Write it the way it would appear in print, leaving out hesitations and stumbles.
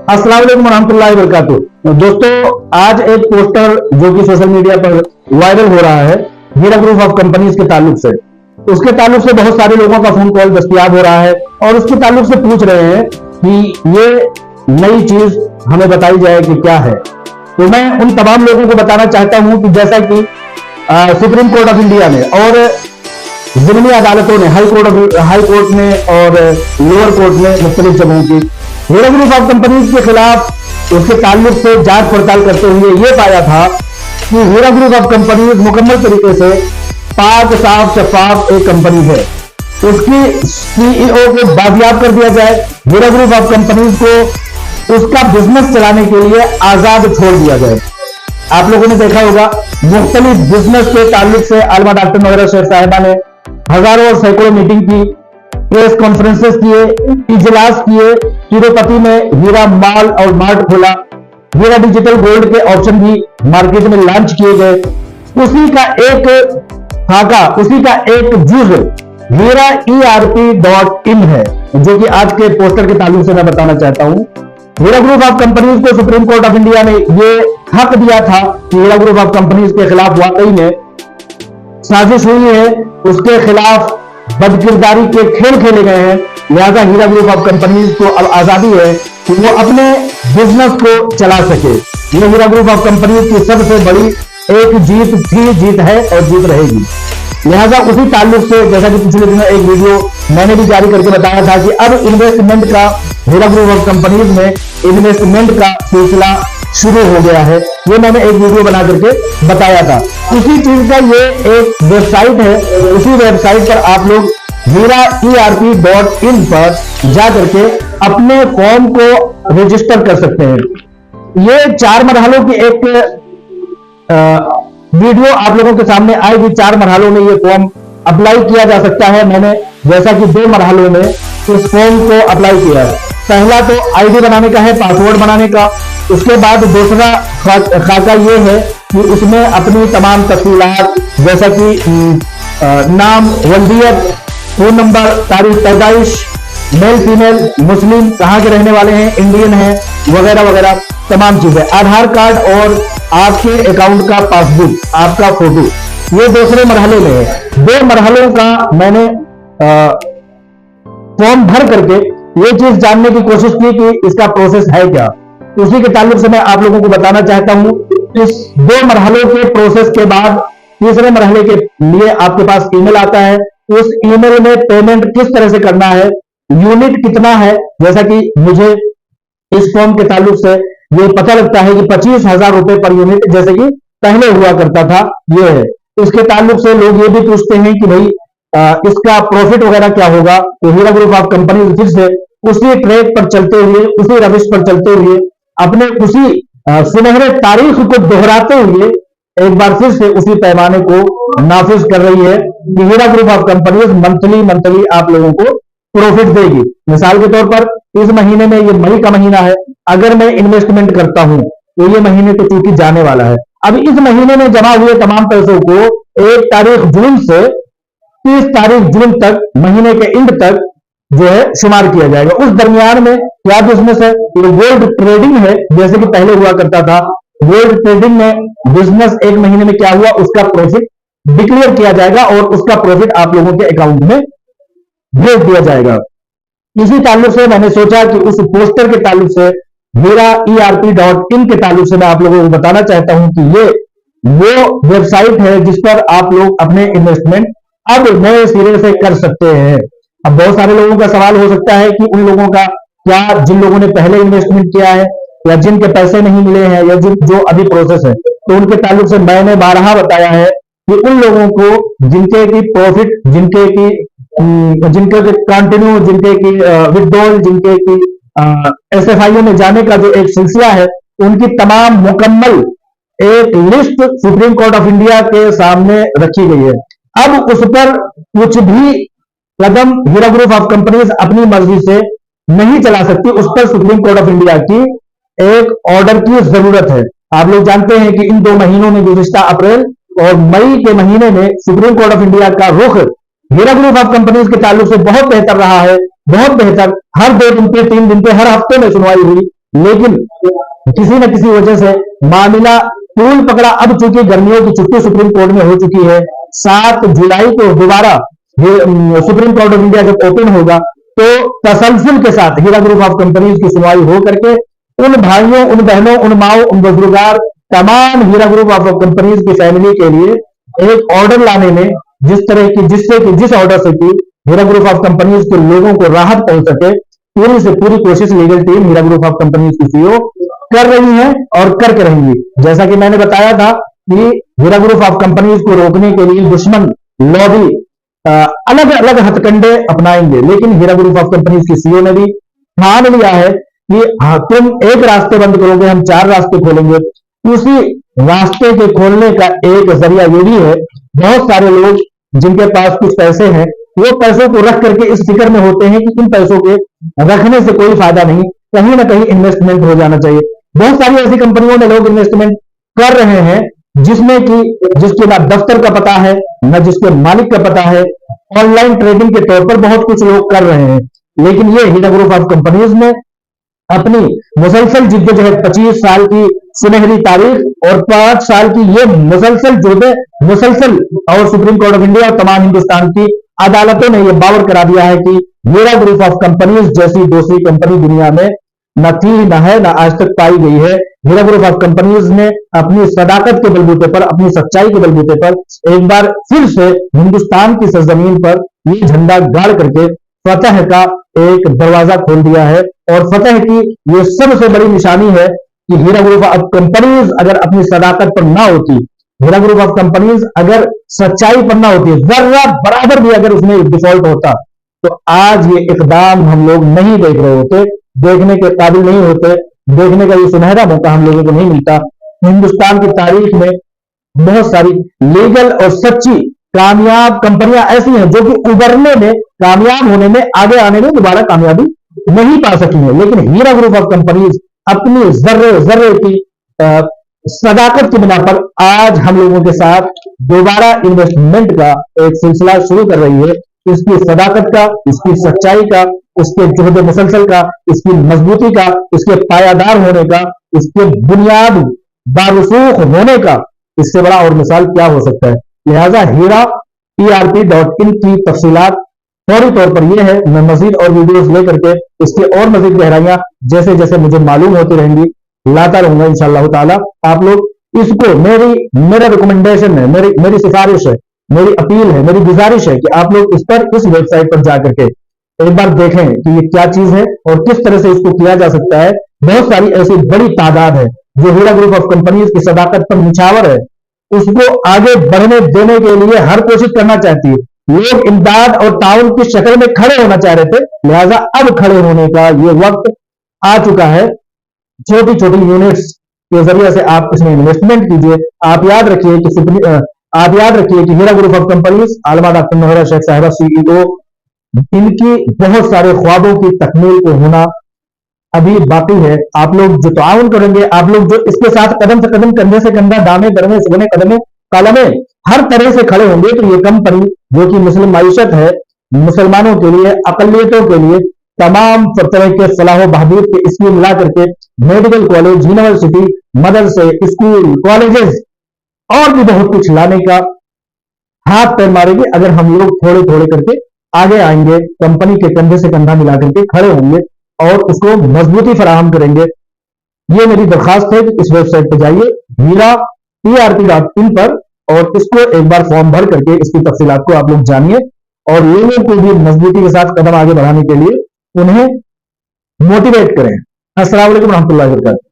अस्सलाम वालेकुम रहमतुल्लाहि व बरकातुहू। दोस्तों, आज एक पोस्टर जो कि सोशल मीडिया पर वायरल हो रहा है हीरा ग्रुप ऑफ कंपनीज के ताल्लुक से, उसके ताल्लुक से बहुत सारे लोगों का फोन कॉल दस्तयाब हो रहा है और उसके ताल्लुक से पूछ रहे हैं कि ये नई चीज हमें बताई जाए कि क्या है। तो मैं उन तमाम लोगों को बताना चाहता हूं कि जैसा कि सुप्रीम कोर्ट ऑफ इंडिया ने और जिमनी अदालतों ने, हाई कोर्ट ने और लोअर कोर्ट ने मुख्तलिफ जगहों की हीरा ग्रुप ऑफ कंपनीज के खिलाफ उसके ताल्लुक से जांच पड़ताल करते हुए यह पाया था कि हीरा ग्रुप ऑफ कंपनीज मुकम्मल तरीके से पाक साफ शफाफ एक कंपनी है। उसकी सीईओ को बाजियाब कर दिया जाए, हीरा ग्रुप ऑफ कंपनीज को उसका बिजनेस चलाने के लिए आजाद छोड़ दिया जाए। आप लोगों ने देखा होगा मुख्तलिफ बिजनेस के ताल्लुक से आलमा डॉक्टर वगैरह शेख साहिबा ने हजारों और सैकड़ों मीटिंग की, प्रेस कॉन्फ्रेंसेस किए, इजलास किए, तिरुपति में हीरा मॉल और मार्ट खोला, हीरा डिजिटल गोल्ड के ऑप्शन भी मार्केट में लॉन्च किए गए। उसी का एक खाका, उसी का एक जुज हीरा ERP.in है, जो कि आज के पोस्टर के ताल्लुक से मैं बताना चाहता हूं। हीरा ग्रुप ऑफ कंपनीज को सुप्रीम कोर्ट ऑफ इंडिया ने यह हक दिया था कि हीरा ग्रुप ऑफ कंपनीज के खिलाफ वाकई में साजिश हुई है, उसके खिलाफ बदकिरदारी के खेल खेले गए हैं, लिहाजा हीरा ग्रुप ऑफ कंपनीज को अब आजादी है कि वो अपने बिजनेस को चला सके। ये हीरा ग्रुप ऑफ कंपनीज की सबसे बड़ी एक जीत थी, जीत है और जीत रहेगी। लिहाजा उसी ताल्लुक से, जैसा कि पिछले दिनों एक वीडियो मैंने भी जारी करके बताया था कि अब इन्वेस्टमेंट का हीरा ग्रुप ऑफ कंपनीज में इन्वेस्टमेंट का सिलसिला शुरू हो गया है, ये मैंने एक वीडियो बना करके बताया था। उसी चीज का ये एक वेबसाइट है, उसी वेबसाइट पर आप लोग हीरा ERP.in पर जा करके अपने फॉर्म को रजिस्टर कर सकते हैं। ये 4 मरहलों की एक वीडियो आप लोगों के सामने आएगी। 4 मरहलों में ये फॉर्म अप्लाई किया जा सकता है। मैंने जैसा कि 2 मरहलों में इस फॉर्म को अप्लाई किया है। पहला तो आईडी बनाने का है, पासवर्ड बनाने का। उसके बाद दूसरा खाका ये है कि उसमें अपनी तमाम तफसीलात, जैसा कि नाम, वल्दियत, फोन नंबर, तारीख पैदाइश, मेल फीमेल, मुस्लिम, कहाँ के रहने वाले हैं, इंडियन हैं, वगैरह वगैरह तमाम चीजें, आधार कार्ड और आपके अकाउंट का पासबुक, आपका फोटो, ये दूसरे मरहले में है। 2 मरहलों का मैंने फॉर्म भर करके ये चीज जानने की कोशिश की कि इसका प्रोसेस है क्या। उसी के ताल्लुक से मैं आप लोगों को बताना चाहता हूं। इस 2 मरहलों के प्रोसेस के बाद तीसरे मरहले के लिए आपके पास ईमेल आता है। उस ईमेल में पेमेंट किस तरह से करना है, यूनिट कितना है, जैसा कि मुझे इस फॉर्म के ताल्लुक से ये पता लगता है कि 25,000 रुपए पर यूनिट, जैसे कि पहले हुआ करता था, ये है। इसके ताल्लुक से लोग ये भी पूछते हैं कि भाई इसका प्रॉफिट वगैरह क्या होगा। तो हीरा ग्रुप ऑफ कंपनी फिर से उसी ट्रैक पर चलते हुए, उसी रविश पर चलते हुए, अपने उसी सुनहरे तारीख को दोहराते हुए एक बार फिर से उसी पैमाने को नाफिज कर रही है कि Heera group of companies monthly आप लोगों को प्रॉफिट देगी। मिसाल के तौर पर इस महीने में, ये मई का महीना है, अगर मैं इन्वेस्टमेंट करता हूं तो ये महीने तो चूंकि जाने वाला है, अब इस महीने में जमा हुए तमाम पैसों को 1 तारीख जून से 30 तारीख जून तक, महीने के एंड तक जो है शुमार किया जाएगा। उस दरमियान में क्या बिजनेस है, ये गोल्ड ट्रेडिंग है, जैसे कि पहले हुआ करता था। गोल्ड ट्रेडिंग में बिजनेस 1 महीने में क्या हुआ, उसका प्रॉफिट डिक्लेयर किया जाएगा और उसका प्रॉफिट आप लोगों के अकाउंट में भेज दिया जाएगा। इसी ताल्लुक से मैंने सोचा कि उस पोस्टर के ताल्लुक से, हीरा ERP.in के ताल्लुक से मैं आप लोगों को बताना चाहता हूं कि ये वो वेबसाइट है जिस पर आप लोग अपने इन्वेस्टमेंट अब नए सिरे से कर सकते हैं। अब बहुत सारे लोगों का सवाल हो सकता है कि उन लोगों का क्या, जिन लोगों ने पहले इन्वेस्टमेंट किया है या जिनके पैसे नहीं मिले हैं या जो अभी प्रोसेस है, तो उनके ताल्लुक से मैंने 12 बताया है कि उन लोगों को जिनके की प्रॉफिट, जिनके की कंटिन्यू, जिनके की विड्रॉल, जिनके की SFIO में जाने का जो एक सिलसिला है, उनकी तमाम मुकम्मल एक list supreme court of India के सामने रखी गई है। अब उस पर कुछ भी कदम हीरा ग्रुप ऑफ कंपनीज अपनी मर्जी से नहीं चला सकती, उस पर सुप्रीम कोर्ट ऑफ इंडिया की एक ऑर्डर की जरूरत है। आप लोग जानते हैं कि इन 2 महीनों में, गुज़िश्ता अप्रैल और मई के महीने में, सुप्रीम कोर्ट ऑफ इंडिया का रुख हीरा ग्रुप ऑफ कंपनीज के ताल्लुक से बहुत बेहतर रहा है, बहुत बेहतर। हर 2 दिन पे, 3 दिन पे, हर हफ्ते में सुनवाई हुई लेकिन किसी न किसी वजह से मामला तूल पकड़ा। अब चूंकि गर्मियों की छुट्टी सुप्रीम कोर्ट में हो चुकी है, 7 जुलाई को दोबारा सुप्रीम कोर्ट ऑफ इंडिया जब ओपन होगा तो तसलसल के साथ हीरा ग्रुप ऑफ कंपनीज की सुनवाई हो करके उन भाइयों, उन बहनों, उन माओ, उन बुजुर्गार, तमाम हीरा ग्रुप ऑफ कंपनीज की फैमिली के लिए एक ऑर्डर लाने में जिस ऑर्डर से कि हीरा ग्रुप ऑफ कंपनीज के लोगों को राहत पहुंच सके, पूरी से पूरी कोशिश legal team Heera group of companies की सीईओ कर रही है और करके रहेंगी। जैसा कि मैंने बताया था कि हीरा ग्रुप ऑफ कंपनीज को रोकने के लिए दुश्मन लॉबी अलग अलग हथकंडे अपनाएंगे, लेकिन हीरा ग्रुप ऑफ कंपनीज की सीईओ ने भी ठान लिया है कि तुम एक रास्ते बंद करोगे, हम 4 रास्ते खोलेंगे। उसी रास्ते के खोलने का एक जरिया ये भी है, बहुत सारे लोग जिनके पास कुछ पैसे हैं वो पैसों को रख करके इस फिक्र में होते हैं कि इन पैसों के रखने से कोई फायदा नहीं, कहीं ना कहीं इन्वेस्टमेंट हो जाना चाहिए। बहुत सारी ऐसी कंपनियों में लोग इन्वेस्टमेंट कर रहे हैं जिसमें कि जिसके ना दफ्तर का पता है, न जिसके मालिक का पता है। ऑनलाइन ट्रेडिंग के तौर पर बहुत कुछ लोग कर रहे हैं, लेकिन ये हीरा ग्रुप ऑफ कंपनीज ने अपनी मुसलसल जिद्दोजहद, 25 साल की सुनहरी तारीख और 5 साल की ये मुसलसल और सुप्रीम कोर्ट ऑफ इंडिया और तमाम हिंदुस्तान की अदालतों ने यह बावर करा दिया है कि हीरा ग्रुप ऑफ कंपनीज जैसी दूसरी कंपनी दुनिया में न थी, न है, न आज तक पाई गई है। हीरा ग्रुप ऑफ कंपनीज ने अपनी सदाकत के बलबूते पर, अपनी सच्चाई के बलबूते पर एक बार फिर से हिंदुस्तान की सरजमीन पर ये झंडा गाड़ करके फतह का एक दरवाजा खोल दिया है। और फतह की ये सबसे बड़ी निशानी है कि हीरा ग्रुप ऑफ कंपनीज अगर अपनी सदाकत पर ना होती, हीरा ग्रुप ऑफ कंपनीज अगर सच्चाई पर ना होती, जर्रा बराबर भी अगर उसमें डिफॉल्ट होता, तो आज ये इकदाम हम लोग नहीं देख रहे होते, देखने के काबिल नहीं होते, देखने का ये सुनहरा मौका हम लोगों को नहीं मिलता। हिंदुस्तान की तारीख में बहुत सारी लीगल और सच्ची कामयाब कंपनियां ऐसी हैं जो कि उभरने में, कामयाब होने में, आगे आने में दोबारा कामयाबी नहीं पा सकी है, लेकिन हीरा ग्रुप ऑफ कंपनीज अपनी जर्रे जर्रे की सदाकत की बिना पर आज हम लोगों के साथ दोबारा इन्वेस्टमेंट का एक सिलसिला शुरू कर रही है। इसकी सदाकत का, इसकी सच्चाई का, इसके जुहद मुसलसल का, इसकी मजबूती का, इसके पायादार होने का, इसके बुनियाद बारूसूख होने का, इससे बड़ा और मिसाल क्या हो सकता है। लिहाजा हीरा ERP.in की तफसीलात फौरी तौर पर यह है, मैं मजीद और वीडियोस लेकर के इसके और मजीद गहराइयां जैसे जैसे मुझे मालूम होती रहेंगी लाता रहूंगा इंशाअल्लाह ताला। आप लोग इसको मेरा रिकमेंडेशन है, मेरी सिफारिश है, मेरी अपील है, मेरी गुजारिश है कि आप लोग इस वेबसाइट पर जाकर के एक बार देखें कि ये क्या चीज है और किस तरह से इसको किया जा सकता है। बहुत सारी ऐसी बड़ी तादाद है जो हीरा ग्रुप ऑफ कंपनीज की सदाकत पर निछावर है, उसको आगे बढ़ने देने के लिए हर कोशिश करना चाहती है। लोग इमदाद और ताउन की शक्ल में खड़े होना चाह रहे थे, लिहाजा अब खड़े होने का ये वक्त आ चुका है। छोटी छोटी यूनिट्स के जरिए से आप इसमें इन्वेस्टमेंट कीजिए। आप याद रखिए कि Heera group of companies, Alima doctor Nowhera Shaikh साहिबा CEO, इनकी बहुत सारे ख्वाबों की तकमील को होना अभी बाकी है। आप लोग जो ताउन करेंगे, आप लोग जो इसके साथ कदम से कदम, कंधे से कंधा, दामे करने सुगने कदमे कालमे हर तरह से खड़े होंगे, तो ये कंपनी जो कि मुस्लिम मायशत है, मुसलमानों के लिए, अकलियतों के लिए तमाम तरह के फलाह बहबूद के स्कीम ला करके मेडिकल कॉलेज, यूनिवर्सिटी, मदरसे, स्कूल, कॉलेजेस और भी बहुत कुछ लाने का हाथ पैर मारेगी अगर हम लोग थोड़े थोड़े करके आगे आएंगे, कंपनी के कंधे से कंधा मिला करके खड़े होंगे और उसको मजबूती फराहम करेंगे। ये मेरी दरखास्त है कि इस वेबसाइट पर जाइए, हीरा ERP.in पर, और इसको एक बार फॉर्म भर करके इसकी तफसीलात को आप लोग जानिए और लोगों को भी मजबूती के साथ कदम आगे बढ़ाने के लिए उन्हें मोटिवेट करें। अस्सलाम वालेकुम रहमतुल्लाहि व बरकातहू।